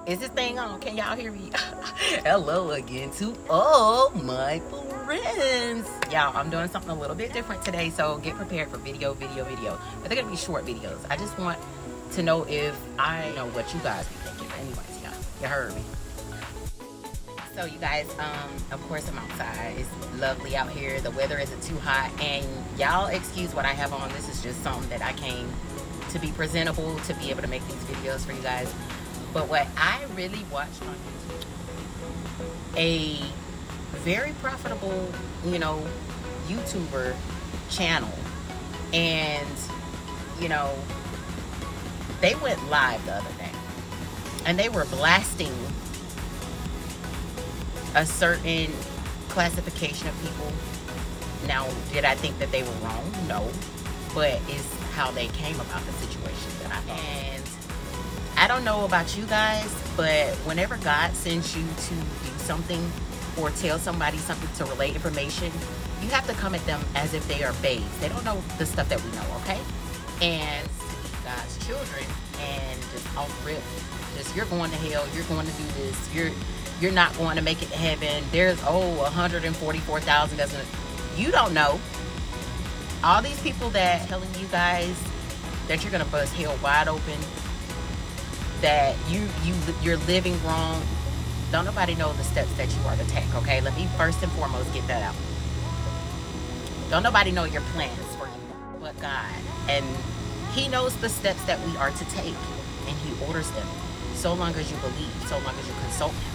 Is this thing on? Can y'all hear me? Hello again to all my friends. Y'all, I'm doing something a little bit different today, so get prepared for video. But they're gonna be short videos. I just want to know if I know what you guys be thinking. Anyways, y'all, you heard me. So you guys, of course I'm outside. It's lovely out here. The weather isn't too hot, and y'all excuse what I have on. This is just something that I came to be presentable, to be able to make these videos for you guys. But what I really watched on YouTube, a very profitable, YouTuber channel, and they went live the other day, and they were blasting a certain classification of people. Now, did I think that they were wrong? No, but it's how they came about the situation that I thought. And I don't know about you guys, but whenever God sends you to do something or tell somebody something, to relay information, you have to come at them as if they are babes. They don't know the stuff that we know, okay? And to be God's children and just off rip, just you're going to hell, you're going to do this, you're not going to make it to heaven. There's 144,000 doesn't. You don't know. All these people that telling you guys that you're gonna bust hell wide open, that you're living wrong. Don't nobody know the steps that you are to take, okay? Let me first and foremost get that out. Don't nobody know your plans for you but God. And He knows the steps that we are to take, and He orders them. So long as you believe, so long as you consult Him.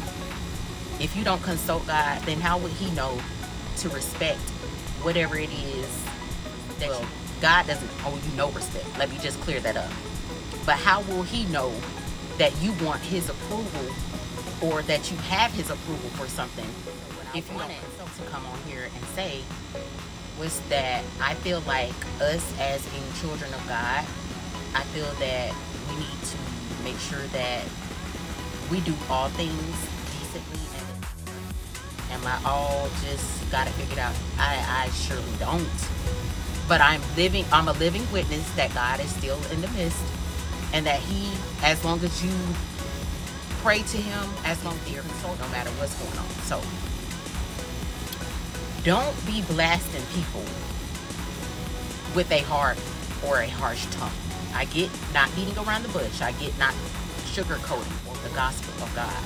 If you don't consult God, then how would He know to respect whatever it is that God doesn't owe you no respect. Let me just clear that up. But how will He know that you want His approval, or that you have His approval for something, if you don't to come on here and say was that I feel like us as being children of God, I feel that we need to make sure that we do all things decently. Am I all just got it figured out? I surely don't. But I'm a living witness that God is still in the midst, and that He, as long as you pray to Him, as long as you're consoled, no matter what's going on. So don't be blasting people with a hard or a harsh tongue. I get not beating around the bush. I get not sugarcoating the gospel of God.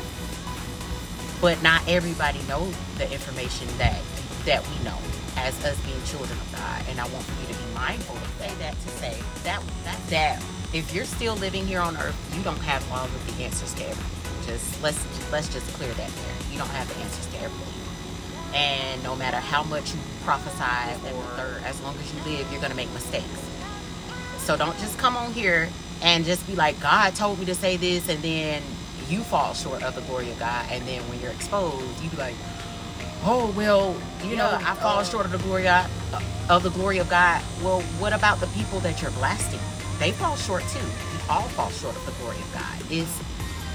But not everybody knows the information that we know as us being children of God. And I want you to be mindful of that. To say that if you're still living here on earth, you don't have all of the answers to everything. Let's just clear that there. You don't have the answers to everything. And no matter how much you prophesy, or as long as you live, you're gonna make mistakes. So don't just come on here and just be like, God told me to say this, and then you fall short of the glory of God. And then when you're exposed, you be like, oh well, I fall short of the glory of God. Well, what about the people that you're blasting? They fall short too. We all fall short of the glory of God. It's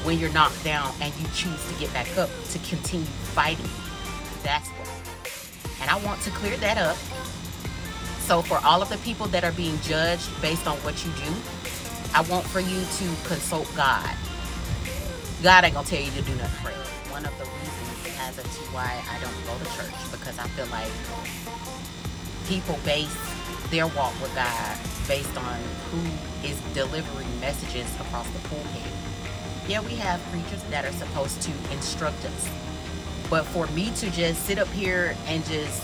when you're knocked down and you choose to get back up to continue fighting. That's what. And I want to clear that up. So for all of the people that are being judged based on what you do, I want for you to consult God. God ain't gonna tell you to do nothing for you. One of the reasons as to why I don't go to church, because I feel like people base their walk with God based on who is delivering messages across the pulpit. Yeah, we have preachers that are supposed to instruct us. But for me to just sit up here and just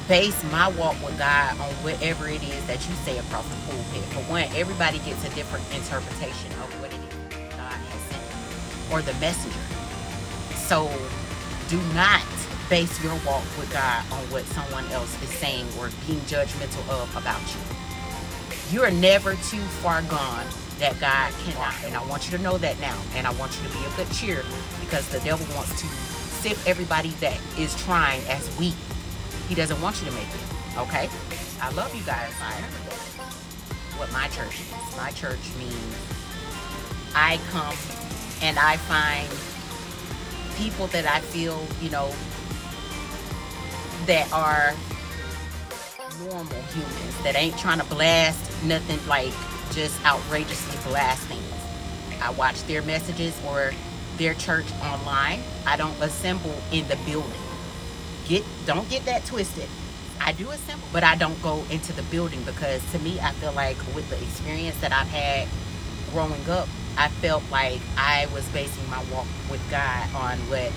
base my walk with God on whatever it is that you say across the pulpit, for one, everybody gets a different interpretation of what it is God has sent, or the messenger. So do not base your walk with God on what someone else is saying or being judgmental of about you. You are never too far gone that God cannot. And I want you to know that now. And I want you to be of good cheer, because the devil wants to sift everybody that is trying as weak. He doesn't want you to make it. Okay? I love you guys. What my church is. My church means I come and I find people that I feel, that are normal humans, that ain't trying to blast nothing like just outrageously blast things. I watch their messages or their church online. I don't assemble in the building. Don't get that twisted. I do assemble, but I don't go into the building, because to me, I feel like with the experience that I've had growing up, I felt like I was basing my walk with God on what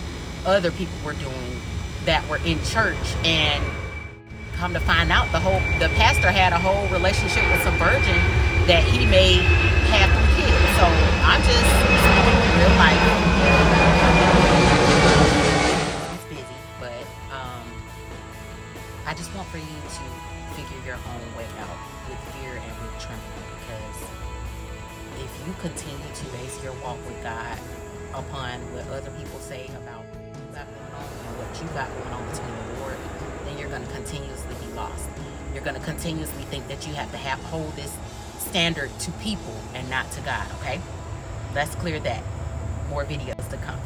other people were doing that were in church. And come to find out, the pastor had a whole relationship with some virgin that he made have 3 kids. So I'm just real life. It's busy, but I just want for you to figure your own way out with fear and with trembling, because if you continue to base your walk with God upon what other people say about what you got going on and what you got going on between the Lord, then you're going to continuously be lost. You're going to continuously think that you have to hold this standard to people and not to God, okay? Let's clear that. More videos to come.